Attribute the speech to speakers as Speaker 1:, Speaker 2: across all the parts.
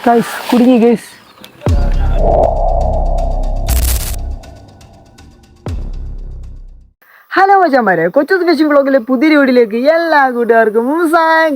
Speaker 1: Guys കുടുങ്ങി guys. Hello മച്ചാന്മാരെ, കൊച്ചു phishing വ്ളോഗിലെ പുതിയ വീഡിയോയിലേക്ക് എല്ലാ കൂട്ടുകാർക്കും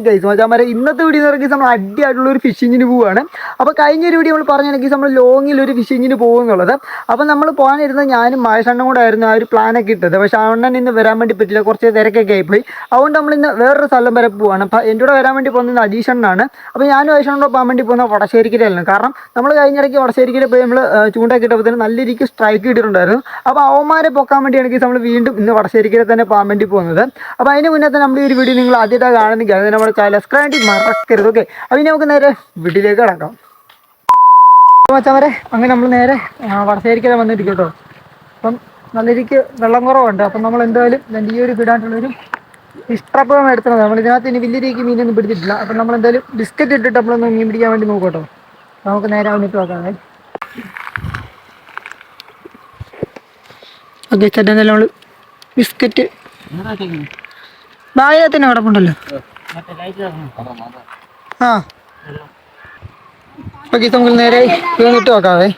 Speaker 1: ഗൈസ്. മച്ചാന്മാരെ, ഇന്നത്തെ വീഡിയോ എന്ന് പറയുന്നത് നമ്മൾ അടിയായിട്ടുള്ള ഒരു ഫിഷിങ്ങിന് പോവുകയാണ്. അപ്പോൾ കഴിഞ്ഞൊരു വീഡിയോ നമ്മൾ പറഞ്ഞിട്ടുണ്ടെങ്കിൽ നമ്മൾ ലോങ്ങിൽ ഒരു ഫിഷിങ്ങിന് പോകുമെന്നുള്ളത്. അപ്പോൾ നമ്മൾ പോകാനിരുന്നത് ഞാനും മഹേഷണ്ണും കൂടെ ആയിരുന്നു ആ ഒരു പ്ലാനൊക്കെ ഇട്ടത്. പക്ഷേ അണ്ണൻ ഇന്ന് വരാൻ വേണ്ടി പറ്റില്ല, കുറച്ച് തിരക്കൊക്കെ ആയിപ്പോയി. അതുകൊണ്ട് നമ്മളിന്ന് വേറൊരു സ്ഥലം വരെ പോവുകയാണ്. അപ്പോൾ എൻ്റെ കൂടെ വരാൻ വേണ്ടി പോകുന്നത് അജീഷണ്ണാണ്. അപ്പോൾ ഞാനും അജീഷണ്ണോട് പോകാൻ വേണ്ടി പോകുന്നത് വടശ്ശേരിക്കലായിരുന്നു. കാരണം നമ്മൾ കഴിഞ്ഞിടയ്ക്ക് വടശ്ശേരിക്കൽ പോയി നമ്മൾ ചൂണ്ടൊക്കെ ഇട്ടപ്പോൾ നല്ല രീതിക്ക് സ്ട്രൈക്ക് കിട്ടിയിട്ടുണ്ടായിരുന്നു. അപ്പോൾ അവന്മാരെ പൊക്കാൻ വേണ്ടിയാണെങ്കിൽ നമ്മൾ വീണ്ടും ഇന്ന് വടശ്ശേരിക്കൽ തന്നെ പോകാൻ വേണ്ടി പോകുന്നത്. അപ്പോൾ അതിന് മുന്നേ തന്നെ നമ്മുടെ ഈ ഒരു വീഡിയോ നിങ്ങൾ ആദ്യമായിട്ടാണ് കാണുന്നെങ്കിൽ അത് നമ്മുടെ ചാനൽ സബ്സ്ക്രൈബ് ചെയ്ത് മറക്കരുത്. ഓക്കെ, അപ്പോൾ നമുക്ക് നേരെ വീട്ടിലേക്ക് കിടക്കാം. മച്ചാവരെ, അങ്ങനെ നമ്മൾ നേരെ വടശ്ശേരിക്കൽ വന്നിരിക്കും കേട്ടോ. അപ്പം നല്ല രീതിക്ക് വെള്ളം കുറവുണ്ട്. അപ്പം നമ്മൾ എന്തായാലും ഈ ഒരു കിടാനുള്ളൊരു ഇഷ്ടപ്പം എടുത്തത്. നമ്മൾ ഇതിനകത്ത് ഇനി വലിയ രീതിക്ക് മീനൊന്നും പിടിച്ചിട്ടില്ല. അപ്പം നമ്മൾ എന്തായാലും ബിസ്ക്കറ്റ് ഇട്ടിട്ട് നമ്മളൊന്ന് മീൻ പിടിക്കാൻ വേണ്ടി നോക്കും കേട്ടോ. നമുക്ക് നേരെ വന്നിട്ട് നോക്കാം. ഓക്കെ ചേട്ടാ, എന്തായാലും നമ്മൾ ബിസ്ക്കറ്റ് ബാഗിനകത്തന്നെ കിടപ്പുണ്ടല്ലോ. ആ ഓക്കെ, നമുക്ക് നേരെ വന്നിട്ട് നോക്കാവേ.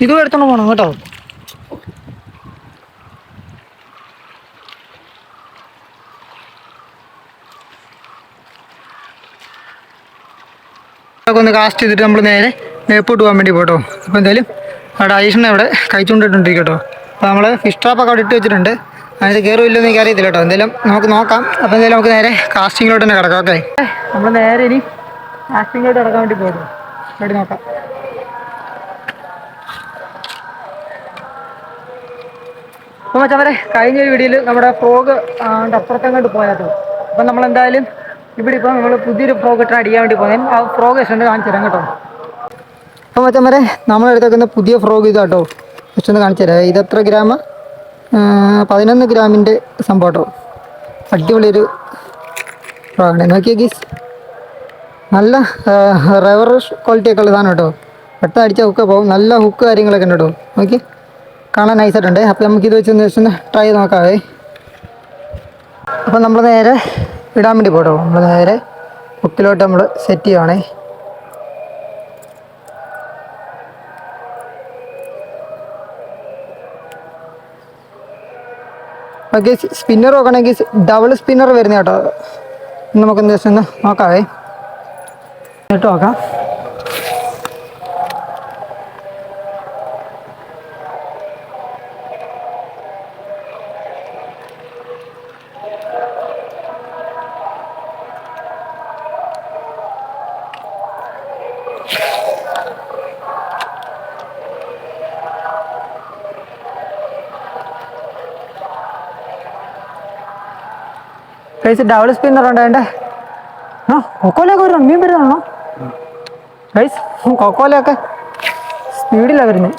Speaker 1: ഇതും എടുത്തോണ്ട് പോകണം കേട്ടോ. ഒന്ന് കാസ്റ്റ് ചെയ്തിട്ട് നമ്മൾ നേരെ മേപ്പോട്ട് പോകാൻ വേണ്ടി പോട്ടോ. അപ്പോൾ എന്തായാലും അവിടെ ഐഷണ്ണ അവിടെ കഴിച്ചുകൊണ്ടിട്ടുണ്ടിരിക്കട്ടോ. അപ്പോൾ നമ്മൾ ഫിഷ് ട്രാപ്പൊക്കെ അവിടെ ഇട്ട് വെച്ചിട്ടുണ്ട്. അതിന് കയറുമില്ലെന്ന് എനിക്ക് അറിയത്തില്ല കേട്ടോ. എന്തായാലും നമുക്ക് നോക്കാം. അപ്പോൾ എന്തായാലും നമുക്ക് നേരെ കാസ്റ്റിങ്ങിലോട്ട് തന്നെ കിടക്കാം. ഓക്കെ, നമ്മൾ നേരെ ഇനി കാസ്റ്റിങ്ങിലോട്ട് കിടക്കാൻ വേണ്ടി പോകട്ടോ. വേണ്ടി നോക്കാം. അപ്പോൾ മച്ചാവരെ, കഴിഞ്ഞൊരു വീഡിയോയിൽ നമ്മുടെ ഫ്രോഗ് അപ്പുറത്തങ്ങോട്ട് പോയാട്ടോ. അപ്പം നമ്മളെന്തായാലും ഇവിടെ ഇപ്പോൾ നമ്മൾ പുതിയൊരു ഫ്രോഗ് ഇട്ട് അടിക്കാൻ വേണ്ടി പോകുന്നത്. ആ ഫ്രോഗ് ജസ്റ്റ് കാണിച്ചു തരാം കേട്ടോ. അപ്പോൾ മച്ചാവരെ, നമ്മളെടുത്തേക്കുന്ന പുതിയ ഫ്രോഗ് ഇതാട്ടോ. ജസ്റ്റ് ഒന്ന് കാണിച്ചു തരാം. ഇതെത്ര ഗ്രാമ? 11 ഗ്രാമിൻ്റെ സംഭവം കേട്ടോ. അടിപൊളിയൊരു ഫ്രോഗാണ്. നോക്കിയാൽ ഗീസ്, നല്ല റബ്ബർ ക്വാളിറ്റിയൊക്കെ ഉള്ള സാധനം കേട്ടോ. പെട്ടെന്ന് അടിച്ചാൽ ഹുക്ക് പോകും. നല്ല ഹുക്ക് കാര്യങ്ങളൊക്കെ ഉണ്ട് കേട്ടോ. നോക്കി കാണാൻ നൈസായിട്ടുണ്ട്. അപ്പോൾ നമുക്കിത് വെച്ചൊന്ന് ജസ്റ്റ് ഒന്ന് ട്രൈ ചെയ്ത് നോക്കാവേ. അപ്പം നമ്മൾ നേരെ ഇടാൻ വേണ്ടി പോട്ടോ. നമ്മൾ നേരെ ഹുക്കിലോട്ട് നമ്മൾ സെറ്റ് ചെയ്യുവാണേ. ഓക്കെ, സ്പിന്നർ നോക്കണമെങ്കിൽ ഡബിൾ സ്പിന്നർ വരുന്ന കേട്ടോ. നമുക്കൊന്ന് ജസ്റ്റ് ഒന്ന് നോക്കാവേ. എന്നിട്ട് നോക്കാം. ഗൈസ്, ഡബിൾ സ്പിന്നർ ഉണ്ട് വേണ്ടേ? ആ കൊക്കോലൊക്കെ വരണം. മീൻ വരുന്നതാണോ ഗൈസ്? കൊക്കോലൊക്കെ സ്പീഡിലാണ് വരുന്നത്.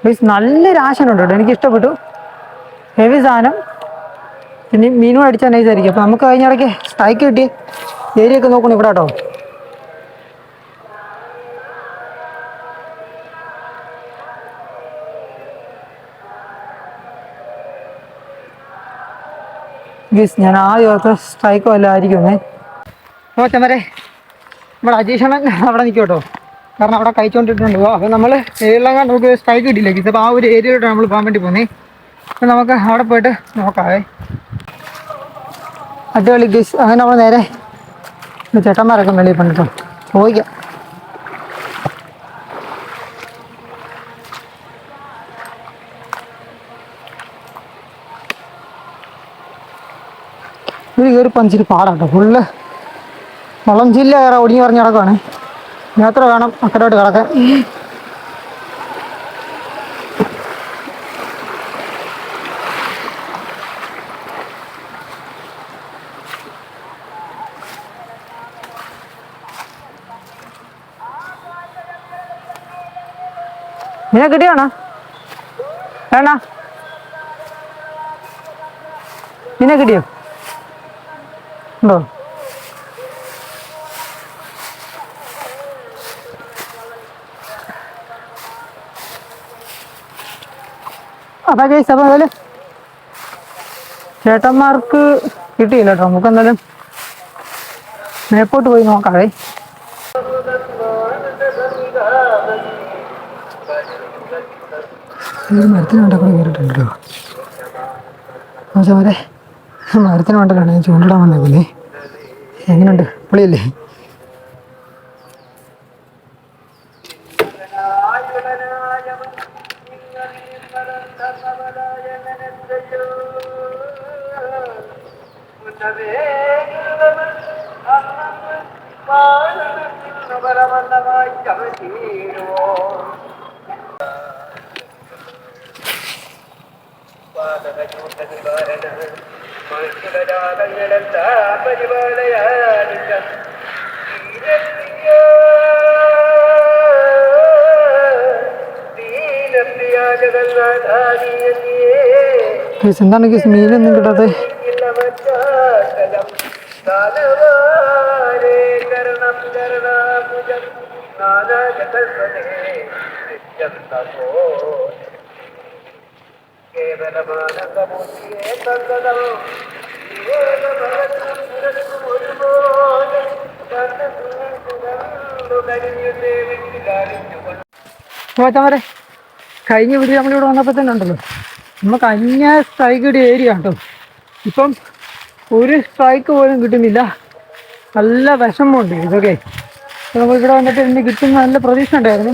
Speaker 1: ഗൈസ്, നല്ലൊരു ആശനുണ്ട് കേട്ടോ. എനിക്ക് ഇഷ്ടപ്പെട്ടു. ഹെവി സാധനം. പിന്നെ മീനും അടിച്ചാൽ നൈസായിരിക്കും. അപ്പോൾ നമുക്ക് കഴിഞ്ഞിടയ്ക്ക് സ്ട്രൈക്ക് കിട്ടി ഏരിയ ഒക്കെ നോക്കണം ഇവിടെ കേട്ടോ. ഗീസ്, ഞാൻ ആദ്യം ഓർത്ത സ്ട്രൈക്ക് വല്ല ആയിരിക്കുമേ. മോശം വരെ നമ്മുടെ അജീഷണൻ അവിടെ നിൽക്കും കേട്ടോ. കാരണം അവിടെ കഴിച്ചുകൊണ്ടിട്ടുണ്ട്. അപ്പോൾ നമ്മൾ ഏരിയയിലൊക്കെ നമുക്ക് സ്ട്രൈക്ക് കിട്ടിയില്ല ഗീസ്. അപ്പോൾ ആ ഒരു ഏരിയയിലോട്ടാണ് നമ്മൾ പോകാൻ വേണ്ടി പോകുന്നത്. അപ്പോൾ നമുക്ക് അവിടെ പോയിട്ട് നോക്കാവേ. അടിപൊളി ഗീസ്. അങ്ങനെ നമ്മൾ നേരെ ചേട്ടന്മാരൊക്കെ വെളിയിൽ പണിട്ടോ ചോദിക്കാം. ഇത് കയറി പഞ്ചിരി പാടാട്ടോ. ഫുള്ള് വളം ജില്ല കയറാൻ ഒടിഞ്ഞു പറഞ്ഞ് കിടക്കുവാണ്. എത്ര വേണം അക്കരോട്ട് കിടക്കാൻ. നിന്നെ കിട്ടിയാണോ? വേണ നിന്നെ കിട്ടിയോ? ഉണ്ടോ?
Speaker 2: അപ്പം കേസ് അപ്പം എന്തായാലും ചേട്ടന്മാർക്ക് കിട്ടിയില്ല കേട്ടോ. നമുക്ക് എന്തായാലും മേപ്പോട്ട് പോയി നോക്കാവേ. മരത്തിന് വേണ്ടക്കൂടെ കയറിയിട്ടുണ്ടല്ലോ. മറ്റേ മരത്തിന് വേണ്ടല്ലാണ് ഞാൻ ചൂണ്ടിടാൻ വന്നേക്കുന്നേ. എങ്ങനെയുണ്ട്? പുളിയല്ലേ? എന്താണ് കേസ് മീനൊന്നും കിട്ടാതെ? ചോദിച്ചാൽ കഴിഞ്ഞ വീട്ടിൽ നമ്മളിവിടെ വന്നപ്പോൾ തന്നെ ഉണ്ടല്ലോ, നമുക്ക് അന്യ സ്ട്രൈക്ക് കിട്ടിയ ഏരിയ കേട്ടോ. ഇപ്പം ഒരു സ്ട്രൈക്ക് പോലും കിട്ടുന്നില്ല. നല്ല വിഷമമുണ്ട് ഇതൊക്കെ. നമ്മളിവിടെ വന്നിട്ട് ഇന്ന് കിട്ടുന്ന നല്ല പ്രതീക്ഷ ഉണ്ടായിരുന്നു.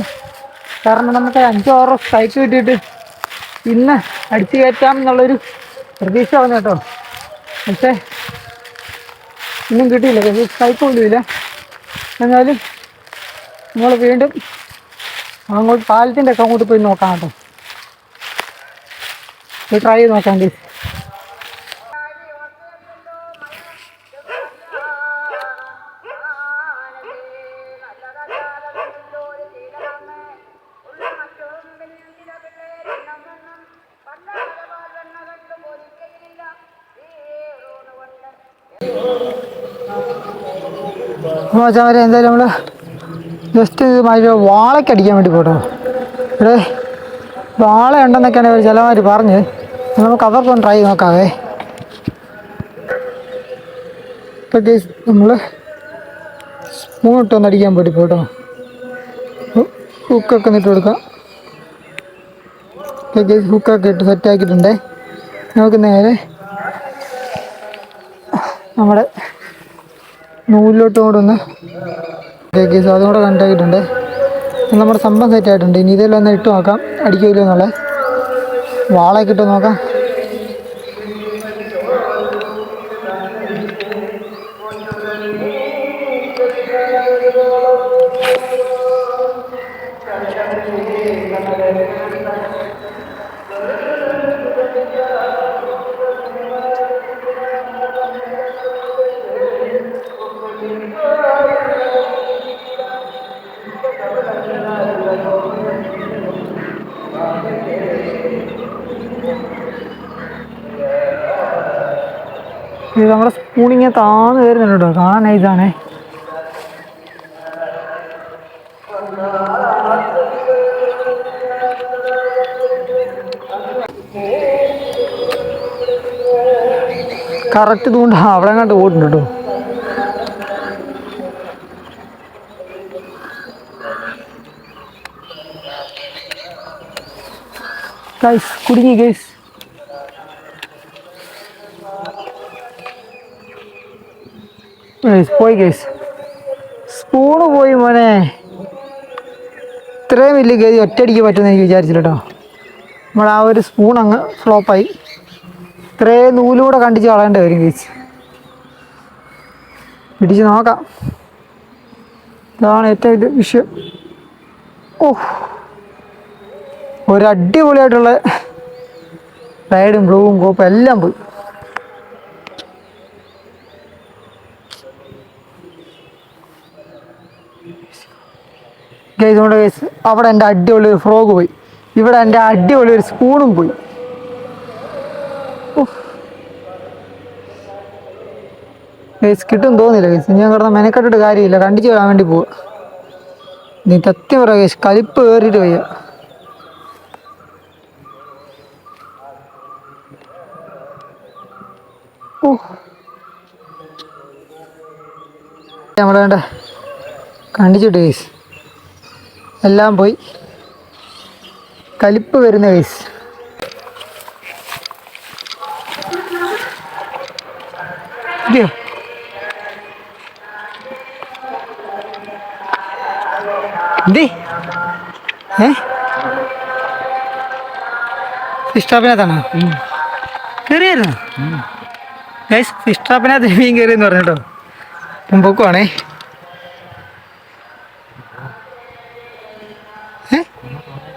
Speaker 2: കാരണം നമുക്ക് 5-6 സ്ട്രൈക്ക് കിട്ടിയിട്ട് ഇന്ന് അടിച്ചു കയറ്റാം എന്നുള്ളൊരു പ്രതീക്ഷ വന്നു കേട്ടോ. പക്ഷേ ഇന്നും കിട്ടിയില്ല, സ്ട്രൈക്ക് പോലും ഇല്ല. എന്നാലും നമ്മൾ വീണ്ടും അങ്ങോട്ട് പാലത്തിൻ്റെ ഒക്കെ അങ്ങോട്ട് പോയി നോക്കാം കേട്ടോ. ട്രൈ ചെയ്ത് നോക്കാം പ്ലീസ്. വരെ എന്തായാലും നമ്മൾ ജസ്റ്റ് വാളയ്ക്ക് അടിക്കാൻ വേണ്ടി പോട്ടോ. ഇവിടെ വാള ഉണ്ടെന്നൊക്കെയാണ് ഒരു ചിലവർ പറഞ്ഞ്. നമുക്ക് അവർക്കൊന്ന് ട്രൈ നോക്കാവേ. ഇപ്പം നമ്മൾ സ്പൂൺ ഇട്ടൊന്ന് അടിക്കാൻ വേണ്ടി പോട്ടോ. ഹുക്കൊക്കെ ഒന്ന് ഇട്ട് കൊടുക്കാം. ഹുക്കൊക്കെ ഇട്ട് സെറ്റാക്കിയിട്ടുണ്ടേ. നമുക്ക് നേരെ നമ്മുടെ നൂലിലോട്ടും കൂടെ ഒന്ന് കേസ് അതും കൂടെ കണ്ടാക്കിയിട്ടുണ്ട്. നമ്മുടെ സംഭവം സെറ്റായിട്ടുണ്ട്. ഇനി ഇതെല്ലാം ഒന്ന് ഇട്ട് നോക്കാം അടിക്കില്ല എന്നുള്ളത്. വാളയൊക്കെ ഇട്ട് നോക്കാം. ഇത് നമ്മുടെ സ്പൂണിങ്ങനെ താന്ന് വരുന്നുണ്ട് കേട്ടോ. കാണാൻ നൈസാണേ. കറക്റ്റ് ഇതുകൊണ്ട് അവിടെ കണ്ട് പോയിട്ടുണ്ട് കേട്ടോ. ഗൈസ് കുടുങ്ങി ഗൈസ്. പോയി ഗൈസ്, സ്പൂണ് പോയി മോനെ. ഇത്രയും വലിയ ഗതി ഒറ്റയടിക്ക് പറ്റുമെന്ന് എനിക്ക് വിചാരിച്ചില്ല കേട്ടോ. നമ്മൾ ആ ഒരു സ്പൂൺ അങ്ങ് ഫ്ലോപ്പായി. ഇത്രയും നൂലൂടെ കണ്ടിച്ച് കളയേണ്ടി വരും ഗൈസ്. പിടിച്ച് നോക്കാം. ഇതാണ് ഏറ്റവും ഇത് വിഷയം. ഓ, ഒരടിപൊളിയായിട്ടുള്ള റൈഡും ബ്ലൂവും കോപ്പും എല്ലാം പോയി. ഗൈസ് കൊണ്ട് ഗൈസ് അവിടെ എൻ്റെ അടിപൊളി ഒരു ഫ്രോഗ് പോയി. ഇവിടെ എൻ്റെ അടിപൊളി ഒരു സ്പൂണും പോയി. ഗൈസ് കിട്ടും തോന്നില്ല ഗൈസ്. ഞാൻ കിടന്ന മെനക്കെട്ടിട്ട് കാര്യമില്ല, കണ്ടിച്ച് വരാൻ വേണ്ടി പോവുക. നീ സത്യം പറയാം ഗൈസ്, കലിപ്പ് കയറിയിട്ട് വയ്യ. ഓ നമ്മളെ വേണ്ട കണ്ടിച്ചിട്ട് കേസ് എല്ലാം പോയി കലിപ്പ് വരുന്ന കേസ്. ഇല്ലയോ എന്തേ ഫിഷ് ട്രാപ്പിനകത്താണോ കയറിയായിരുന്നോ ഗൈസ്? ഫിഷ് ട്രാപ്പിനകത്ത് മീൻ കയറിയെന്ന് പറഞ്ഞു കേട്ടോ. മുമ്പൊക്കുവാണേ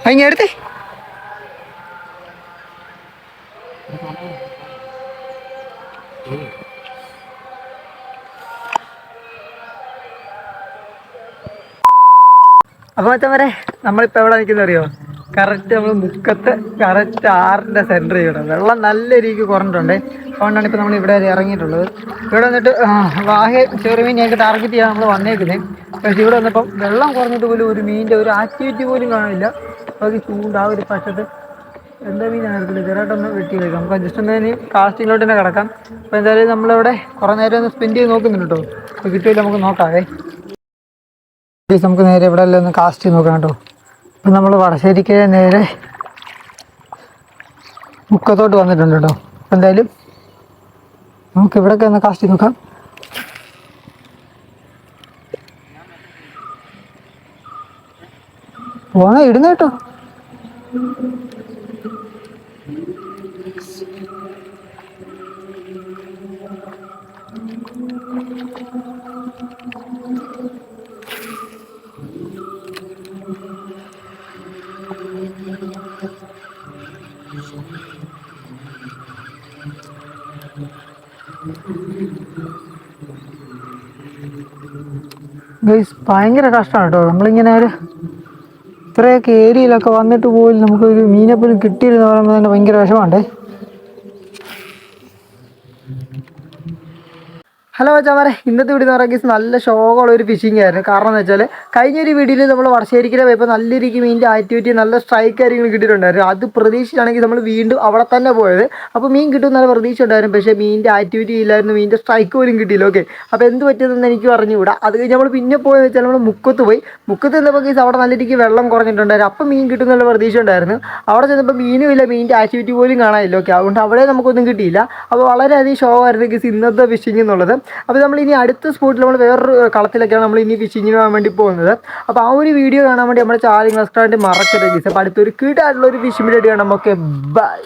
Speaker 2: അതിങ്ങ എടുത്തേ. അപ്പോൾ മച്ചാൻ വരെ നമ്മളിപ്പോൾ എവിടെ നിൽക്കുന്ന അറിയോ? കറക്റ്റ് നമ്മൾ മുക്കത്ത് കറക്റ്റ് 6ന്റെ സെൻറ്റർ ചെയ്യണം. വെള്ളം നല്ല രീതിക്ക് കുറഞ്ഞിട്ടുണ്ട്. അതുകൊണ്ടാണ് ഇപ്പോൾ നമ്മൾ ഇവിടെ ഇറങ്ങിയിട്ടുള്ളത്. ഇവിടെ വന്നിട്ട് വാഹെ ചെറുമീൻ ഞങ്ങൾക്ക് ടാർഗറ്റ് ചെയ്യാൻ നമ്മൾ വന്നേക്കുന്നത്. പക്ഷേ ഇവിടെ വന്നപ്പം വെള്ളം കുറഞ്ഞിട്ട് പോലും ഒരു മീനിൻ്റെ ഒരു ആക്ടിവിറ്റി പോലും കാണില്ല. അത് ചൂണ്ട ആ ഒരു പക്ഷത്ത് എന്താ മീനാണ് എടുക്കുന്നത്. ചെറുതായിട്ടൊന്ന് വെട്ടി വെക്കാം. നമുക്ക് ജസ്റ്റ് ഒന്ന് കാസ്റ്റിങ്ങിലോട്ട് തന്നെ കിടക്കാം. അപ്പോൾ എന്തായാലും നമ്മളിവിടെ കുറേ നേരം ഒന്ന് സ്പെൻഡ് ചെയ്ത് നോക്കുന്നുണ്ട് കേട്ടോ. അപ്പോൾ കിട്ടിയില്ല നമുക്ക് നോക്കാവേ. നമുക്ക് നേരെ ഇവിടെ എല്ലാം ഒന്ന് കാസ്റ്റ് ചെയ്ത് നോക്കാം കേട്ടോ. അപ്പം നമ്മൾ വടശ്ശേരിക്ക് നേരെ മുക്കത്തോട്ട് വന്നിട്ടുണ്ട് കേട്ടോ. അപ്പം എന്തായാലും നമുക്ക് ഇവിടെയൊക്കെ ഒന്ന് കാസ്റ്റ് ചെയ്ത് നോക്കാം. പോണ ഇടുന്ന കേട്ടോ. ഗൈസ് ഭയങ്കര കഷ്ടമാണ് കേട്ടോ. നമ്മളിങ്ങനെ ഒരു ഇത്രയൊക്കെ ഏരിയയിലൊക്കെ വന്നിട്ട് പോലും നമുക്കൊരു മീനെപ്പോലും കിട്ടിയിരുന്ന പറയുമ്പോൾ തന്നെ ഭയങ്കര വിഷമമുണ്ടേ. ഹലോ ചാമരെ, ഇന്നത്തെ വീഡിയോ എന്ന് പറയുക നല്ല ഷോക്കുള്ള ഒരു ഫിഷിംഗ് ആയിരുന്നു. കാരണം എന്ന് വെച്ചാൽ കഴിഞ്ഞൊരു വീഡിയോയിൽ നമ്മൾ വടശ്ശേരിക്കര പോയപ്പോൾ നല്ല രീതിക്ക് മീനിൻ്റെ ആക്ടിവിറ്റി നല്ല സ്ട്രൈക്ക് കാര്യങ്ങൾ കിട്ടിയിട്ടുണ്ടായിരുന്നു. അത് പ്രതീക്ഷിച്ചാണെങ്കിൽ നമ്മൾ വീണ്ടും അവിടെ തന്നെ പോയത്. അപ്പോൾ മീൻ കിട്ടും നല്ല പ്രതീക്ഷ ഉണ്ടായിരുന്നു. പക്ഷേ മീനിൻ്റെ ആക്ടിവിറ്റി ഇല്ലായിരുന്നു, മീനിൻ്റെ സ്ട്രൈക്ക് പോലും കിട്ടിയില്ല. ഓക്കെ, അപ്പോൾ എന്ത് പറ്റിയതെന്ന് എനിക്ക് പറഞ്ഞുകൂടാ. അത് കഴിഞ്ഞ് നമ്മൾ പിന്നെ പോയെന്ന് വെച്ചാൽ നമ്മൾ മുക്കത്ത് പോയി. മുക്കത്ത് ചെന്നപ്പോൾ കേസ് അവിടെ നല്ല രീതിക്ക് വെള്ളം കുറഞ്ഞിട്ടുണ്ടായിരുന്നു. അപ്പം മീൻ കിട്ടും നല്ല പ്രതീക്ഷ ഉണ്ടായിരുന്നു. അവിടെ ചെന്നപ്പോൾ മീനും ഇല്ല, മീനിൻ്റെ ആക്ടിവിറ്റി പോലും കാണാനില്ല. ഓക്കെ, അതുകൊണ്ട് അവിടെ നമുക്കൊന്നും കിട്ടിയില്ല. അപ്പോൾ വളരെയധികം ഷോ ആയിരുന്നു കേസ് ഇന്നത്തെ ഫിഷിംഗ് എന്നുള്ളത്. അപ്പോൾ നമ്മൾ ഇനി അടുത്ത സ്പോട്ടിൽ നമ്മൾ വേറൊരു കളത്തിലൊക്കെയാണ് നമ്മൾ ഇനി ഫിഷിങ്ങിന് പോകാൻ വേണ്ടി പോകുന്നത്. അപ്പോൾ ആ ഒരു വീഡിയോ കാണാൻ വേണ്ടി നമ്മുടെ ചാനൽ സബ്സ്ക്രൈബ് മറക്കരുത് ഗൈസ്. അപ്പോൾ അടുത്തൊരു കീടായിട്ടുള്ള ഒരു ഫിഷിംഗ് വീഡിയോ കാണാം. Okay, by.